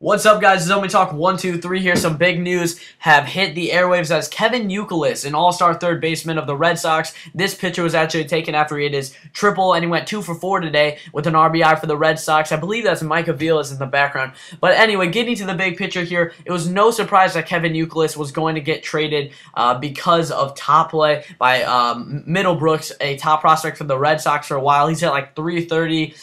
What's up, guys? It's Only Talk 123 here. Some big news have hit the airwaves as Kevin Youkilis, an all-star third baseman of the Red Sox. This pitcher was actually taken after he hit his triple, and he went 2 for 4 today with an RBI for the Red Sox. I believe that's Mike Youkilis in the background. But anyway, getting to the big picture here, it was no surprise that Kevin Youkilis was going to get traded because of top play by Middlebrookes, a top prospect for the Red Sox for a while. He's at like 330.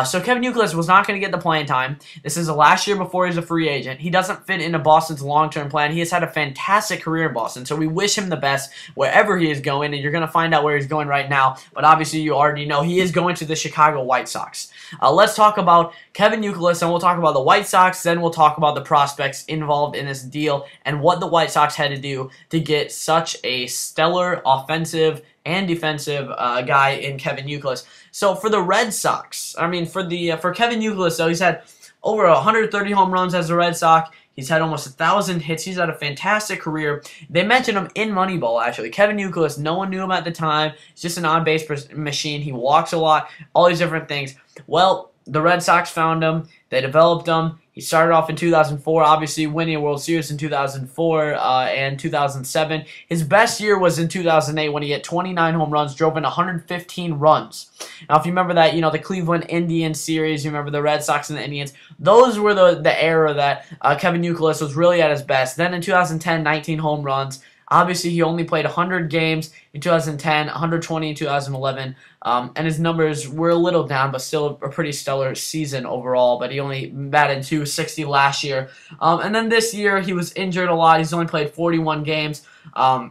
So Kevin Youkilis was not going to get the playing time. This is the last year before he's a free agent. He doesn't fit into Boston's long-term plan. He has had a fantastic career in Boston, so we wish him the best wherever he is going, and you're going to find out where he's going right now. But obviously, you already know he is going to the Chicago White Sox. Let's talk about Kevin Youkilis, and we'll talk about the White Sox. Then we'll talk about the prospects involved in this deal and what the White Sox had to do to get such a stellar offensive and defensive guy in Kevin Youkilis. So for the Red Sox, for Kevin Youkilis, though, he's had over 130 home runs as a Red Sox. He's had almost 1,000 hits. He's had a fantastic career. They mentioned him in Moneyball, actually. Kevin Youkilis, no one knew him at the time. He's just an on-base machine. He walks a lot, all these different things. Well, the Red Sox found him. They developed him. He started off in 2004, obviously winning a World Series in 2004 and 2007. His best year was in 2008 when he hit 29 home runs, drove in 115 runs. Now, if you remember that, the Cleveland Indians series, you remember the Red Sox and the Indians, those were the era that Kevin Youkilis was really at his best. Then in 2010, 19 home runs. Obviously, he only played 100 games in 2010, 120 in 2011, and his numbers were a little down, but still a pretty stellar season overall. But he only batted .260 last year. And then this year, he was injured a lot. He's only played 41 games. And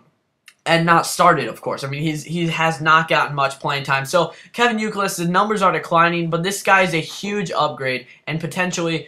not started, of course. He has not gotten much playing time. So Kevin Youkilis, the numbers are declining, but this guy is a huge upgrade and potentially,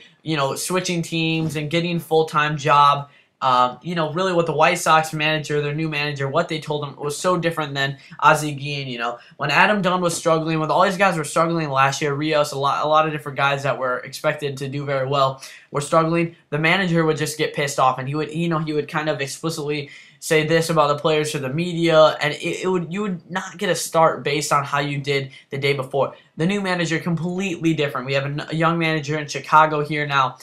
switching teams and getting a full-time job. Really what the White Sox manager, their new manager, what they told him was so different than Ozzie Guillen. When Adam Dunn was struggling, when all these guys were struggling last year, Rios, a lot of different guys that were expected to do very well were struggling. The manager would just get pissed off, and he would kind of explicitly say this about the players to the media, and you would not get a start based on how you did the day before. The new manager, completely different. We have a young manager in Chicago here now.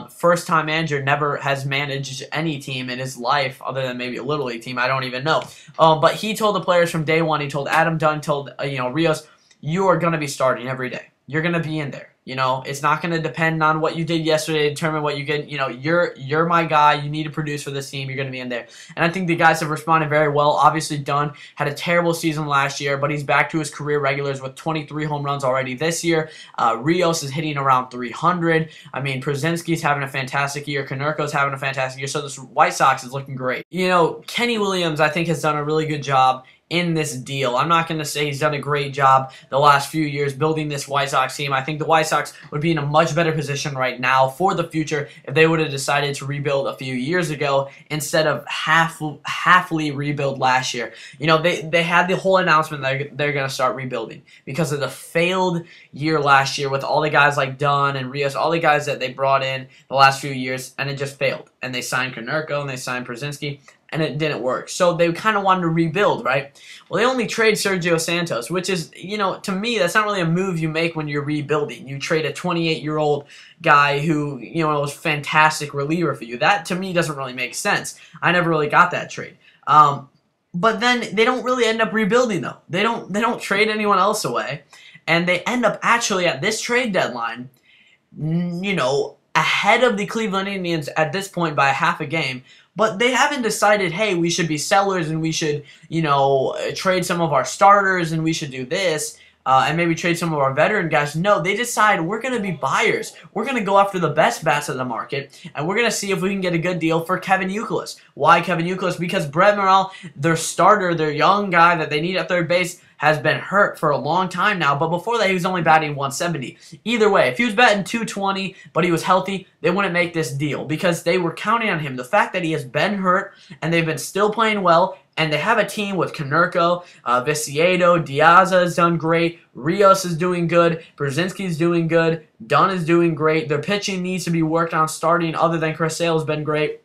First-time manager, never has managed any team in his life other than maybe a Little League team. I don't even know. But he told the players from day one, he told Adam Dunn, told Rios, you are going to be starting every day. You're going to be in there. It's not going to depend on what you did yesterday to determine what you get. You're my guy. You need to produce for this team. You're going to be in there. And I think the guys have responded very well. Obviously, Dunn had a terrible season last year, but he's back to his career regulars with 23 home runs already this year. Rios is hitting around 300. Przinsky's having a fantastic year. Konerko's having a fantastic year. So this White Sox is looking great. Kenny Williams, I think, has done a really good job in this deal. I'm not going to say he's done a great job the last few years building this White Sox team. I think the White Sox would be in a much better position right now for the future if they would have decided to rebuild a few years ago instead of halfly rebuild last year. They had the whole announcement that they're going to start rebuilding because of the failed year last year with all the guys like Dunn and Rios, all the guys that they brought in the last few years, and it just failed. And they signed Konerko and they signed Przinsky, and it didn't work. So they kind of wanted to rebuild, right? Well, they only trade Sergio Santos, which is, to me, that's not really a move you make when you're rebuilding. You trade a 28-year-old guy who, was a fantastic reliever for you. That, to me, doesn't really make sense. I never really got that trade. But then they don't really end up rebuilding, though. They don't trade anyone else away. And they end up actually at this trade deadline, ahead of the Cleveland Indians at this point by half a game. But they haven't decided, hey, we should be sellers and we should, trade some of our starters and we should do this and maybe trade some of our veteran guys. No, they decide we're going to be buyers. We're going to go after the best bats of the market, and we're going to see if we can get a good deal for Kevin Youkilis. Why Kevin Youkilis? Because Brett Morel, their starter, their young guy that they need at third base, has been hurt for a long time now, but before that he was only batting 170. Either way, if he was batting 220 but he was healthy, they wouldn't make this deal because they were counting on him. The fact that he has been hurt and they've been still playing well, and they have a team with Konerko, Viciedo, Diaz has done great, Rios is doing good, Brzezinski's doing good, Dunn is doing great. Their pitching needs to be worked on starting other than Chris Sale has been great.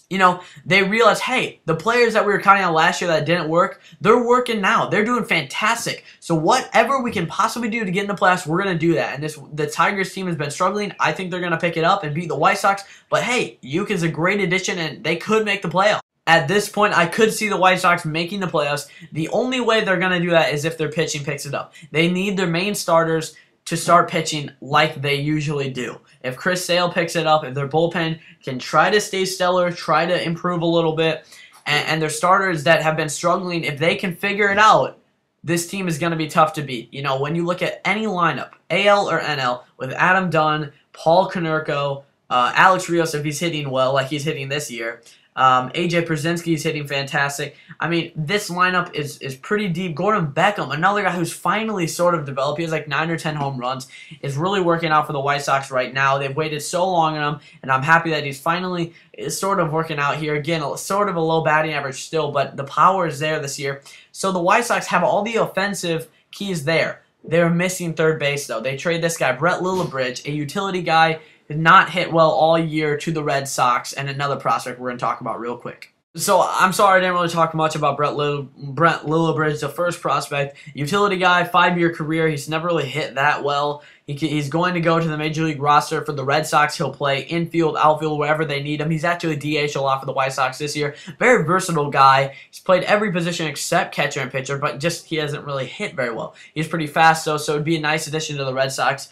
they realize, hey, the players that we were counting on last year that didn't work, they're working now. They're doing fantastic. So whatever we can possibly do to get in the playoffs, we're going to do that. And the Tigers team has been struggling. I think they're going to pick it up and beat the White Sox. But hey, Youks is a great addition, and they could make the playoffs. At this point, I could see the White Sox making the playoffs. The only way they're going to do that is if their pitching picks it up. They need their main starters to start pitching like they usually do. If Chris Sale picks it up, if their bullpen can try to stay stellar, try to improve a little bit, and their starters that have been struggling, if they can figure it out, this team is going to be tough to beat. When you look at any lineup, AL or NL, with Adam Dunn, Paul Konerko, Alex Rios if he's hitting well like he's hitting this year, AJ Pierzynski is hitting fantastic. I mean, this lineup is pretty deep. Gordon Beckham, another guy who's finally sort of developed. He has like 9 or 10 home runs. Is really working out for the White Sox right now. They've waited so long on him, and I'm happy that he's finally sort of working out here. Again, sort of a low batting average still, but the power is there this year. So the White Sox have all the offensive keys there. They're missing third base, though. They trade this guy, Brett Lillibridge, a utility guy, did not hit well all year, to the Red Sox, and another prospect we're going to talk about real quick. So, I'm sorry I didn't really talk much about Brett Lillibridge, the first prospect. Utility guy, 5-year career. He's never really hit that well. He's going to go to the Major League roster for the Red Sox. He'll play infield, outfield, wherever they need him. He's actually DH a lot for the White Sox this year. Very versatile guy. He's played every position except catcher and pitcher, but he hasn't really hit very well. He's pretty fast, though, so it'd be a nice addition to the Red Sox.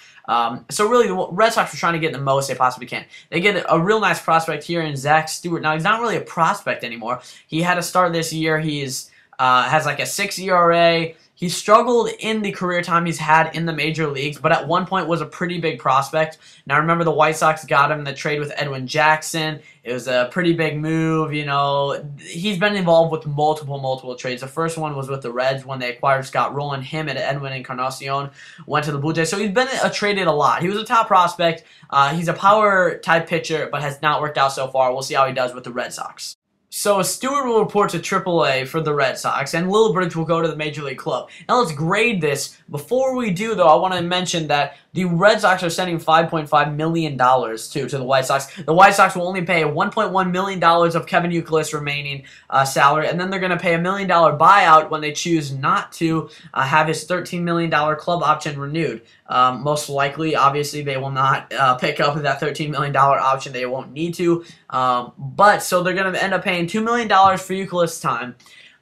So really, the Red Sox are trying to get the most they possibly can. They get a real nice prospect here in Zach Stewart. Now, he's not really a prospect anymore. He had a start this year. He's has like a 6 ERA. He struggled in the career time he's had in the major leagues, but at one point was a pretty big prospect. Now, remember, the White Sox got him in the trade with Edwin Jackson. It was a pretty big move. He's been involved with multiple trades. The first one was with the Reds when they acquired Scott Rowland. Him and Edwin Encarnacion went to the Blue Jays. So he's been traded a lot. He was a top prospect. He's a power-type pitcher, but has not worked out so far. We'll see how he does with the Red Sox. So Stewart will report to AAA for the Red Sox, and Lillibridge will go to the Major League club. Now let's grade this. Before we do, though, I want to mention that the Red Sox are sending $5.5 million to the White Sox. The White Sox will only pay $1.1 million of Kevin Youkilis remaining salary, and then they're going to pay $1 million buyout when they choose not to have his $13 million club option renewed. Most likely, obviously, they will not pick up that $13 million option. They won't need to. But so they're going to end up paying $2 million for Youkilis' time.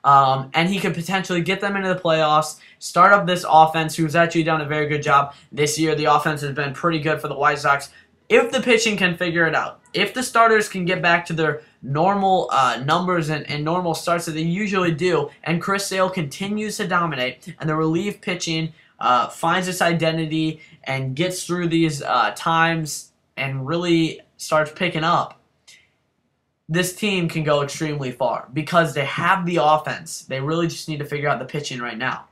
And he could potentially get them into the playoffs, start up this offense, who's actually done a very good job this year. The offense has been pretty good for the White Sox. If the pitching can figure it out, if the starters can get back to their normal numbers and normal starts that they usually do, and Chris Sale continues to dominate, and the relief pitching finds its identity and gets through these times and really starts picking up, this team can go extremely far because they have the offense. They really just need to figure out the pitching right now.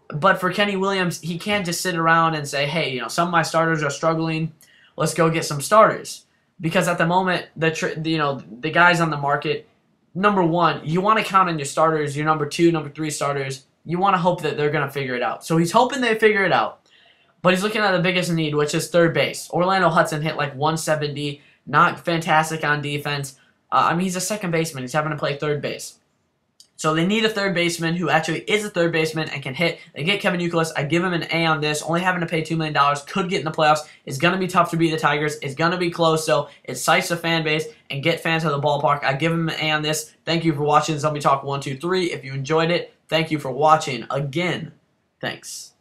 But for Kenny Williams, he can't just sit around and say, hey, some of my starters are struggling. Let's go get some starters. Because at the moment, the guys on the market, number one, you want to count on your starters, your number 2, number 3 starters. You want to hope that they're going to figure it out. So he's hoping they figure it out. But he's looking at the biggest need, which is third base. Orlando Hudson hit like 170. Not fantastic on defense. He's a second baseman. He's having to play third base. So they need a third baseman who actually is a third baseman and can hit. They get Kevin Youkilis. I give him an A on this. Only having to pay $2 million. Could get in the playoffs. It's going to be tough to beat the Tigers. It's going to be close. So it excites the fan base and get fans to the ballpark. I give him an A on this. Thank you for watching Zombie Talk 1, 2, 3. If you enjoyed it, thank you for watching. Again, thanks.